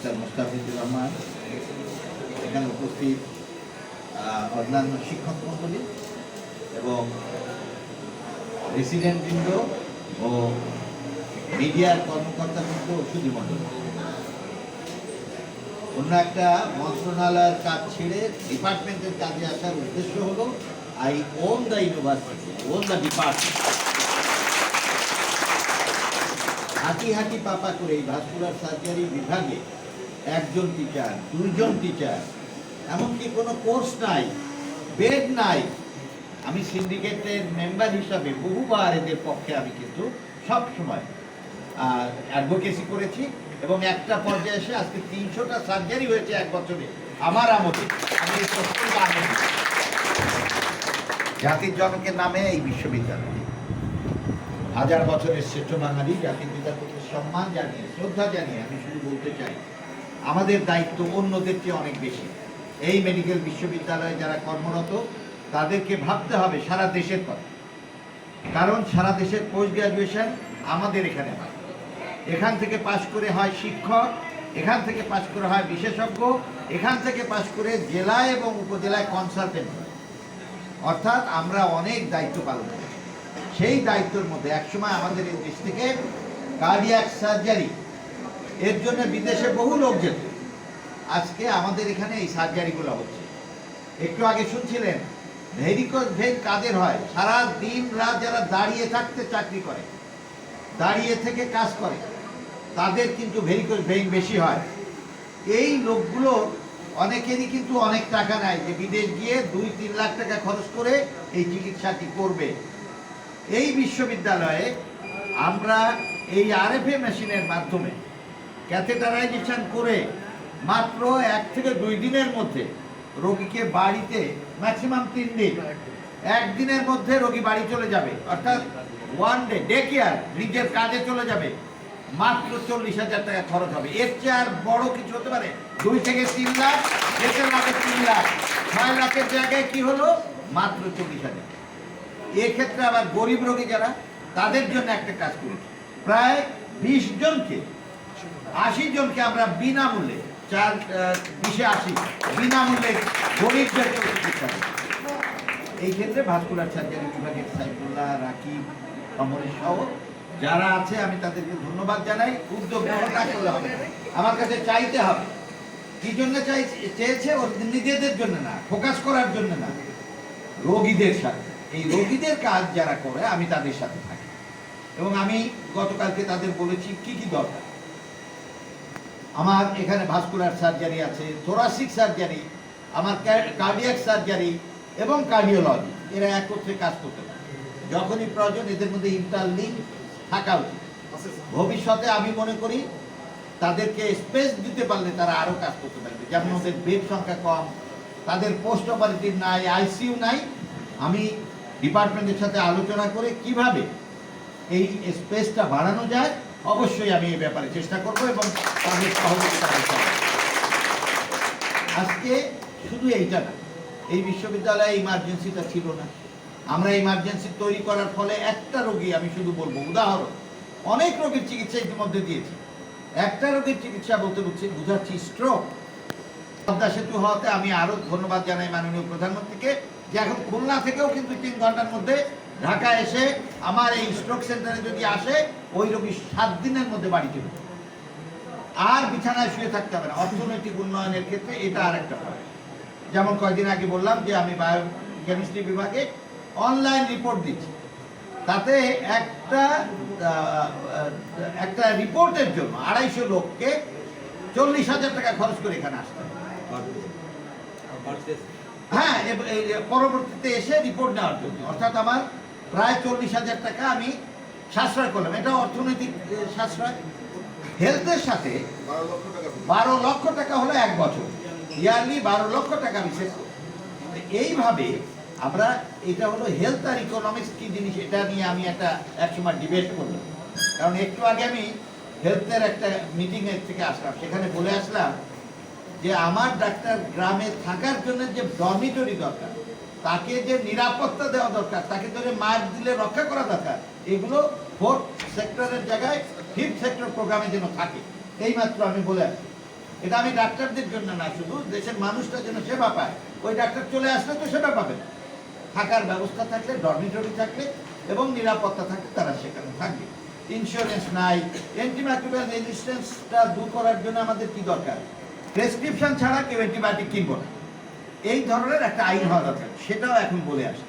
Doctor Mostafizur Rahman, এখানে উপস্থিত অন্যান্য শিক্ষক মণ্ডলী এবং রেসিডেন্টবৃন্দ ও মিডিয়ার কর্মকর্তাবৃন্দ ও সুধী মণ্ডলী, অন্য একটা মন্ত্রণালয়ের কাজ ছেড়ে ডিপার্টমেন্টের কাজে আসার উদ্দেশ্য হলো I won the university, won the department. হাঁটি হাঁটি পাপা করে এই ভাস্কুলার সার্জারি বিভাগে একজন টিচার, দুইজন টিচার, এমনকি কোনো কোর্স নাই, বেড নাই। আমি সিন্ডিকেটের মেম্বার হিসাবে বহুবার এদের পক্ষে আমি কিন্তু সবসময় অ্যাডভোকেসি করেছি এবং একটা পর্যায়ে এসে আজকে 300টা সার্জারি হয়েছে এক বছরে আমার আমলে। আমি জাতির জনকের নামে এই বিশ্ববিদ্যালয় হাজার বছরের শ্রেষ্ঠ বাঙালি জাতির পিতার প্রতি সম্মান জানিয়ে, শ্রদ্ধা জানিয়ে আমি শুধু বলতে চাই, আমাদের দায়িত্ব অন্যদের চেয়ে অনেক বেশি। এই মেডিকেল বিশ্ববিদ্যালয়ে যারা কর্মরত তাদেরকে ভাবতে হবে সারা দেশের কথা, কারণ সারা দেশের পোস্ট গ্রাজুয়েশন আমাদের এখানে হয়। এখান থেকে পাশ করে হয় শিক্ষক, এখান থেকে পাশ করে হয় বিশেষজ্ঞ, এখান থেকে পাশ করে জেলায় এবং উপজেলায় কনসালটেন্ট হয়। অর্থাৎ আমরা অনেক দায়িত্ব পালন করি। সেই দায়িত্বের মধ্যে একসময় আমাদের এই দেশ থেকে কার্ডিয়াক সার্জারি এর জন্য বিদেশে বহু লোক যেত। আজকে আমাদের এখানে এই সার্জারিগুলো হচ্ছে। একটু আগে শুনছিলেন ভেরিকোজ ভেন কাদের হয়? সারা দিন রাত যারা দাঁড়িয়ে থাকতে চাকরি করে, দাঁড়িয়ে থেকে কাজ করে, তাদের কিন্তু ভেরিকোজ ভেন বেশি হয়। এই লোকগুলো অনেকেরই কিন্তু অনেক টাকা নেয় যে বিদেশ গিয়ে 2-3 লাখ টাকা খরচ করে এই চিকিৎসাটি করবে। এই বিশ্ববিদ্যালয়ে আমরা এই আরএফএ মেশিনের মাধ্যমে ক্যাথেটারাইজেশন করে মাত্র 1 থেকে 2 দিনের মধ্যে রোগীকে বাড়িতে, ম্যাক্সিমাম 3 দিন, 1 দিনের মধ্যে রোগী বাড়ি চলে যাবে, অর্থাৎ ওয়ান ডে কেয়ার, নিজের কাজে চলে যাবে। মাত্র 40,000 টাকা খরচ হবে। এর চেয়ে আর বড় কিছু হতে পারে? 2 থেকে 3 লাখ, দেশের মাঠে 3 লাখ, 6 লাখের জায়গায় কি হলো? মাত্র 40,000। এক্ষেত্রে আবার গরিব রোগী যারা, তাদের জন্য একটা কাজ করেছি। প্রায় 20 জনকে, 80 জনকে আমরা বিনামূল্যে, 4-20-80 বিনামূল্যে গরিবদের চিকিৎসা করি। এই ক্ষেত্রে ভাস্কুলার সার্জারি বিভাগের সাইফুল্লাহ, রাকিব, অমরেশ সহ যারা আছে আমি তাদেরকে ধন্যবাদ জানাই। উদ্যোগ গ্রহণ না করলে হবে, আমার কাছে চাইতে হবে। কি জন্য চেয়েছে? ওর নিজেদের জন্য না, ফোকাস করার জন্য না, রোগীদের সাথে। এই রোগীদের কাজ যারা করে আমি তাদের সাথে থাকি এবং আমি গতকালকে তাদের বলেছি কি কি দরকার। আমার এখানে ভাস্কুলার সার্জারি আছে, থোরাসিক সার্জারি, আমার কার্ডিয়াক সার্জারি এবং কার্ডিওলজি, এরা একত্রে কাজ করতে পারে। যখনই প্রয়োজন এদের মধ্যে ইন্টারলিঙ্ক থাকা উচিত। ভবিষ্যতে আমি মনে করি তাদেরকে স্পেস দিতে পারলে তারা আরও কাজ করতে পারবে। যেমন ওদের বেড সংখ্যা কম, তাদের পোস্ট অপারেটিভ নাই, আইসিইউ নাই। আমি ডিপার্টমেন্টের সাথে আলোচনা করে কিভাবে এই স্পেসটা বাড়ানো যায় অবশ্যই আমি এই ব্যাপারে চেষ্টা করব এবং তাদের সহযোগিতা করতে। আজকে শুধু এইটা না, এই বিশ্ববিদ্যালয়ে ইমার্জেন্সিটা ছিল না। আমরা ইমার্জেন্সি তৈরি করার ফলে একটা রোগী, আমি শুধু বলবো উদাহরণ, অনেক রোগীর চিকিৎসা ইতিমধ্যে দিয়েছি। একটা রোগীর চিকিৎসা বলতে বুঝাচ্ছি স্ট্রোক। পদ্মা সেতু হওয়াতে আমি আরও ধন্যবাদ জানাই মাননীয় প্রধানমন্ত্রীকে, যে এখন খুলনা থেকেও কিন্তু 3 ঘন্টার মধ্যে ঢাকা এসে আমার এই স্ট্রোক সেন্টারে যদি আসে, ওই রোগী 7 দিনের মধ্যে বাড়ি চলে যাবে, আর বিছানায় শুয়ে থাকতে হবে না। অর্থনৈতিক উন্নয়নের ক্ষেত্রে এটা আর একটা পয়েন্ট। যেমন কয়েকদিন আগে বললাম যে আমি বায়োকেমিস্ট্রি বিভাগে অনলাইন রিপোর্ট দিচ্ছি, তাতে একটা রিপোর্টের জন্য 250 লোককে 40,000 টাকা খরচ করে এখানে আসতে হবে। হ্যাঁ, পরবর্তীতে এসে রিপোর্ট নেওয়ার জন্য, অর্থাৎ আমার প্রায় 40,000 টাকা আমি সাশ্রয় করলাম। এটা অর্থনৈতিক সাশ্রয়। হেলথের সাথে 12 লক্ষ টাকা হলো 1 বছর, ইয়ারলি 12 লক্ষ টাকা আমি সেভ করি। এইভাবে আমরা, এটা হলো হেলথ আর ইকোনমিক্স কি জিনিস, এটা নিয়ে আমি একসময় ডিবেট করলাম। কারণ একটু আগে আমি হেলথের একটা মিটিংয়ের থেকে আসলাম, সেখানে বলে আসলাম যে আমার ডাক্তার গ্রামে থাকার জন্য যে ডরমিটরি দরকার, তাকে যে নিরাপত্তা দেওয়া দরকার, তাকে ধরে মার দিলে রক্ষা করা দরকার, এগুলো 4th সেক্টরের জায়গায় 5th সেক্টর প্রোগ্রামে যেন থাকে। এইমাত্র আমি বলে আসছি এটা আমি ডাক্তারদের জন্য না, শুধু দেশের মানুষটা যেন সেবা পায়। ওই ডাক্তার চলে আসলে তো সেবা পাবে না। থাকার ব্যবস্থা থাকলে, ডরমিটরি থাকলে এবং নিরাপত্তা থাকলে তারা সেখানে থাকবে। ইন্স্যুরেন্স নাই, অ্যান্টিমাইক্রোবিয়াল রেজিস্ট্যান্সটা দূর করার জন্য আমাদের কি দরকার? প্রেসক্রিপশন ছাড়া কেউ অ্যান্টিবায়োটিক কিনবো না, এই ধরনের একটা আইন হওয়া দরকার, সেটাও এখন বলে আসে।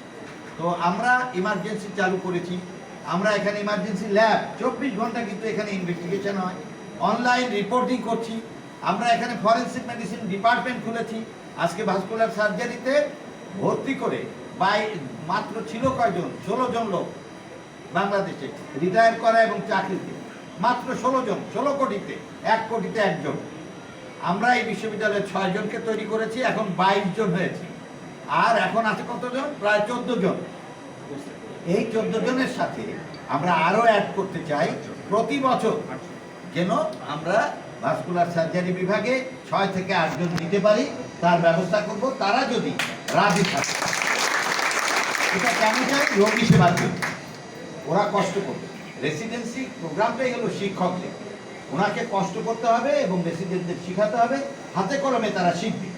তো আমরা ইমার্জেন্সি চালু করেছি, আমরা এখানে ইমার্জেন্সি ল্যাব 24 ঘন্টা কিন্তু এখানে ইনভেস্টিগেশন হয়, অনলাইন রিপোর্টিং করছি। আমরা এখানে ফরেনসিক মেডিসিন ডিপার্টমেন্ট খুলেছি। আজকে ভাস্কুলার সার্জারিতে ভর্তি করে মাত্র ছিল কয়জন? 16 জন লোক বাংলাদেশে রিটায়ার করা এবং চাকরিতে, মাত্র 16 জন, 16 কোটিতে, 1 কোটিতে একজন। আমরা এই বিশ্ববিদ্যালয়ে 6 জনকে তৈরি করেছি, এখন 22 জন হয়েছে। আর এখন আছে কতজন? প্রায় 14 জন। এই 14 জনের সাথে আমরা আরো অ্যাড করতে চাই প্রতি বছর, যেন আমরা ভাস্কুলার সার্জারি বিভাগে 6 থেকে 8 জন দিতে পারি। তার ব্যবস্থা করব, তারা যদি রাজি থাকে। এটা কেন চাই? রোগী সেবার জন্য। ওরা কষ্ট করবে। রেসিডেন্সি প্রোগ্রামটাই হলো শিক্ষকদের, ওনাকে কষ্ট করতে হবে এবং রেসিডেন্টদের শেখাতে হবে, হাতে কলমে তারা শিখবে।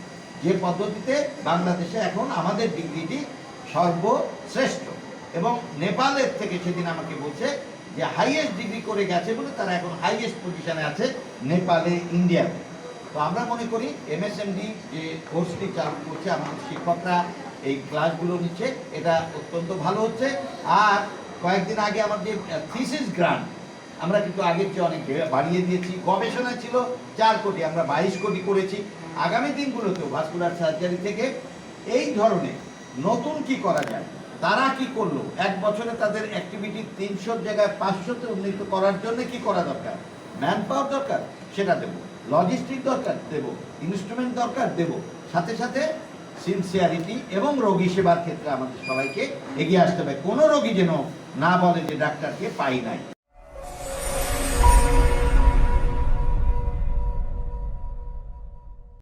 যে পদ্ধতিতে বাংলাদেশে এখন আমাদের ডিগ্রিটি সর্বশ্রেষ্ঠ, এবং নেপালের থেকে সেদিন আমাকে বলছে যে হাইয়েস্ট ডিগ্রি করে গেছে বলে তারা এখন হাইয়েস্ট পজিশনে আছে নেপালে, ইন্ডিয়াতে। তো আমরা মনে করি এমএসএমডি যে কোর্সটি চালু করছে, আমাদের শিক্ষকরা এই ক্লাসগুলো নিচ্ছে, এটা অত্যন্ত ভালো হচ্ছে। আর কয়েকদিন আগে আমাদের থিসিস গ্রান্ট আমরা কিন্তু আগের চেয়ে অনেক বাড়িয়ে দিয়েছি। গবেষণা ছিল 4 কোটি, আমরা 22 কোটি করেছি। আগামী দিনগুলোতেও ভাস্কুলার সার্জারি থেকে এই ধরনের নতুন কি করা যায়, তারা কি করলো, 1 বছরে তাদের অ্যাক্টিভিটি 300 জায়গায় 500-তে উন্নীত করার জন্য কি করা দরকার? ম্যান পাওয়ার দরকার, সেটা দেবো। লজিস্টিক দরকার, দেবো। ইনস্ট্রুমেন্ট দরকার, দেবো। সাথে সাথে সিনসিয়ারিটি এবং রোগী সেবার ক্ষেত্রে আমাদের সবাইকে এগিয়ে আসতে হবে। কোনো রোগী যেন না বলে যে ডাক্তারকে পাই নাই।